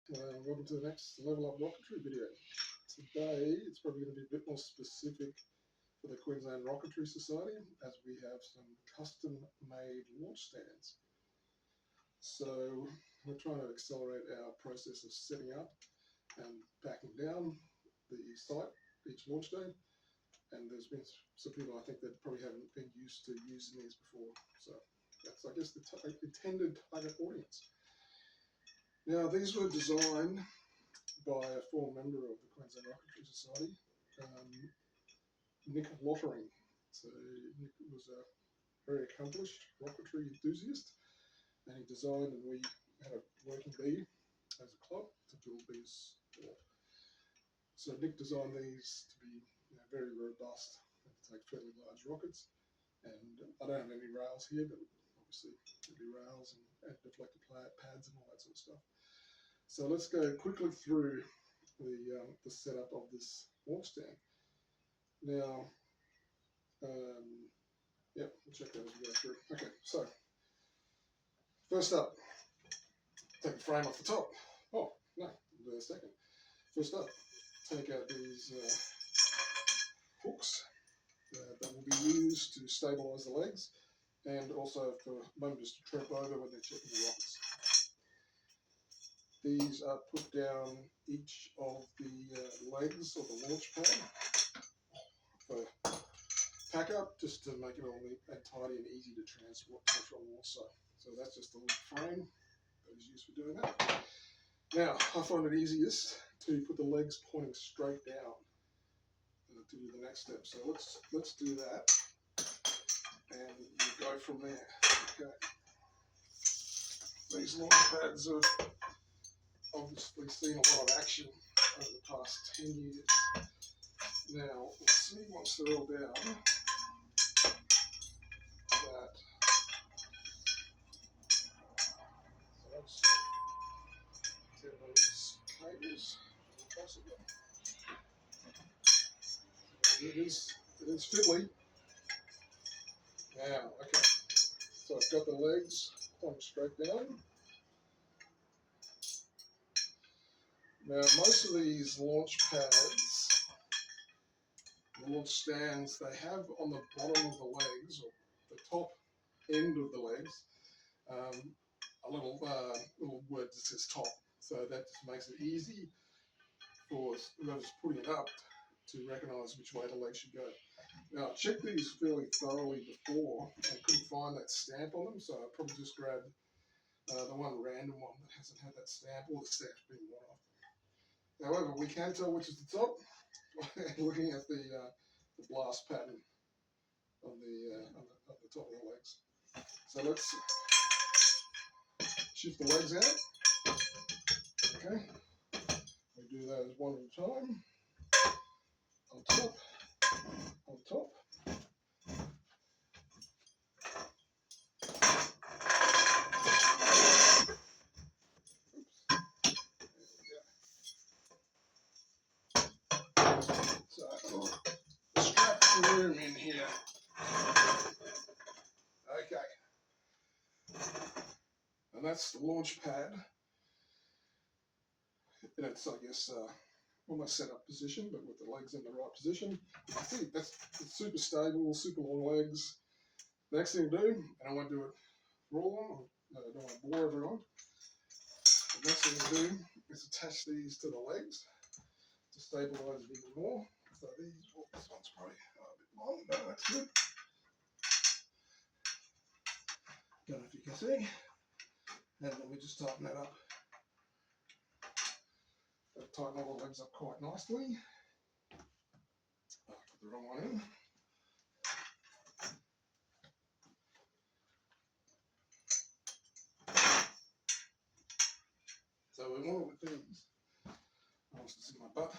Welcome to the next Level Up Rocketry video. Today it's probably going to be a bit more specific for the Queensland Rocketry Society, as we have some custom made launch stands. So we're trying to accelerate our process of setting up and backing down the site each launch day, and there's been some people I think that probably haven't been used to using these before, so that's I guess the intended target audience. Now, these were designed by a former member of the Queensland Rocketry Society, Nic Lottering. So Nic was a very accomplished rocketry enthusiast, and he designed, and we had a working bee as a club to build these for. So Nic designed these to be very robust and to take fairly large rockets. And I don't have any rails here, but obviously there'll be rails and deflector pads and all that sort of stuff. So let's go quickly through the setup of this launch stand. Now, we'll check that as we go through. Okay, so first up, take the frame off the top. Oh, no, we'll do that second. First up, take out these hooks that will be used to stabilise the legs, and also for motors to trip over when they're checking the rockets. These are put down each of the legs of the launch pad for pack up, just to make it all neat and tidy and easy to transport from launch site. So that's just a little frame that is used for doing that. Now, I find it easiest to put the legs pointing straight down to do the next step. So let's do that, and you go from there. Okay. These launch pads have obviously seen a lot of action over the past 10 years. Now, we'll see once they're all down that, so let's get those cables possible. It is fiddly. Now, okay, so I've got the legs pointing straight down. Now, most of these launch pads, launch stands, they have on the bottom of the legs, or the top end of the legs, a little word that says top. So that just makes it easy for whoever's putting it up to recognise which way the legs should go. Now, I checked these fairly thoroughly before and couldn't find that stamp on them, so I probably just grabbed the one random one that hasn't had that stamp, or the stamp's been worn off. However, we can tell which is the top looking at the blast pattern on the top of the legs. So let's shift the legs out. Okay, we do those one at a time. On top, on top. So strap the room in here. Okay, and that's the launch pad in its, I guess, almost set up position, but with the legs in the right position. I think it's super stable, super long legs. The next thing to do, and I won't do it for all of them, I don't want to bore everyone. The next thing to do is attach these to the legs to stabilise it even more. So these, well, this one's probably a bit long, no, that's good. Don't know if you can see. And then we just tighten that up. That'll tighten all the legs up quite nicely. I put the wrong one in. So we want with these, I want to see my butt.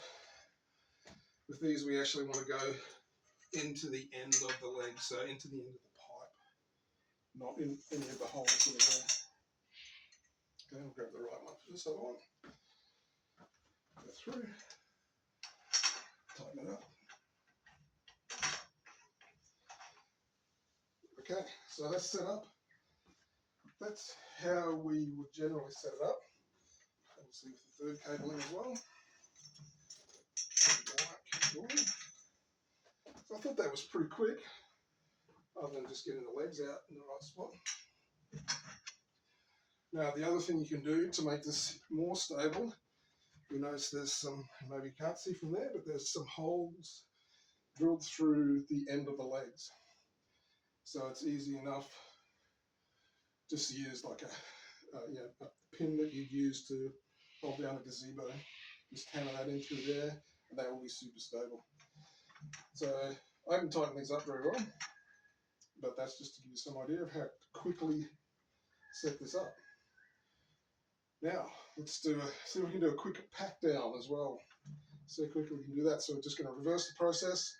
With these, we actually want to go into the end of the leg, so into the end of the pipe, not in any of the holes that are there. Okay, I'll grab the right one for this other one. Go through, tighten it up. Okay, so that's set up. That's how we would generally set it up. And obviously with the third cable in as well. So I thought that was pretty quick, other than just getting the legs out in the right spot. Now the other thing you can do to make this more stable, you notice there's some, maybe you can't see from there, but there's some holes drilled through the end of the legs. So it's easy enough just to use like a pin that you'd use to hold down a gazebo. Just hammer that in through there and that will be super stable. So I haven't tightened these up very well, but that's just to give you some idea of how to quickly set this up. Now, let's see if we can do a quick pat down as well. See how quickly we can do that. So we're just going to reverse the process,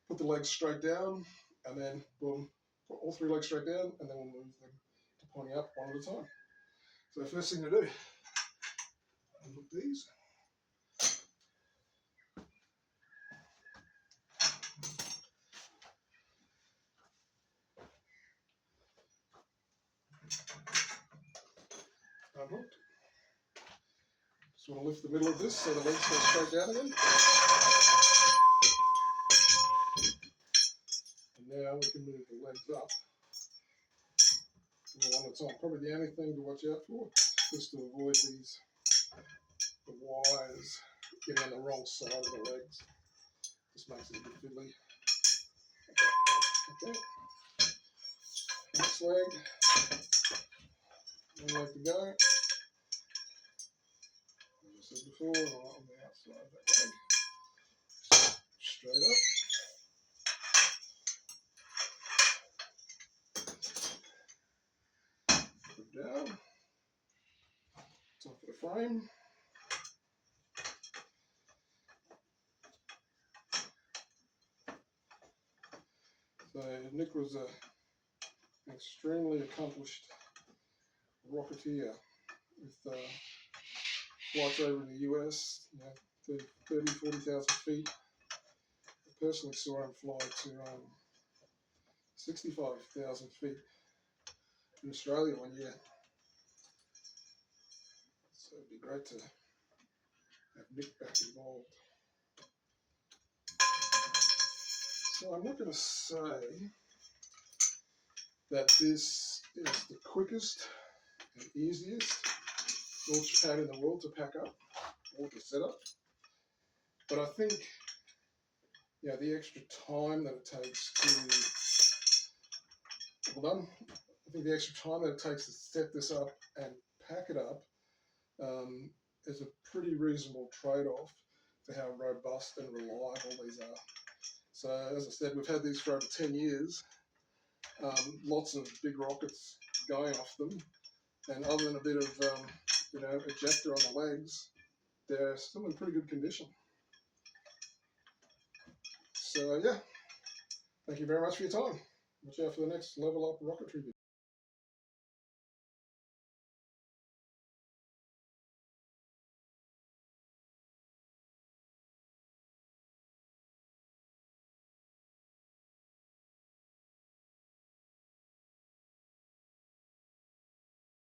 put the legs straight down, and then boom, put all three legs straight down, and then we'll move them to pointing up one at a time. So the first thing to do, unhook these. Unhooked. Just want to lift the middle of this so the legs go straight down again. And now we can move the legs up one at a time. Probably the only thing to watch out for is to avoid the wires getting on the wrong side of the legs. Just makes it a bit fiddly. Okay. Next leg. One leg to go. As I said before, right on the outside of that leg. Straight up. Put down. Top of the frame. So Nic was an extremely accomplished rocketeer with flights over in the US, 30, 40,000 feet. I personally saw him fly to 65,000 feet in Australia one year. So it'd be great to have Nic back involved. So I'm not going to say that this is the quickest and easiest launch pad in the world to pack up or to set up, but I think the extra time that it takes to, well done, I think the extra time that it takes to set this up and pack it up is a pretty reasonable trade-off for how robust and reliable these are. So as I said, we've had these for over 10 years, lots of big rockets going off them, and other than a bit of ejector on the legs, they're still in pretty good condition. So yeah, thank you very much for your time. Watch out for the next Level Up Rocketry video.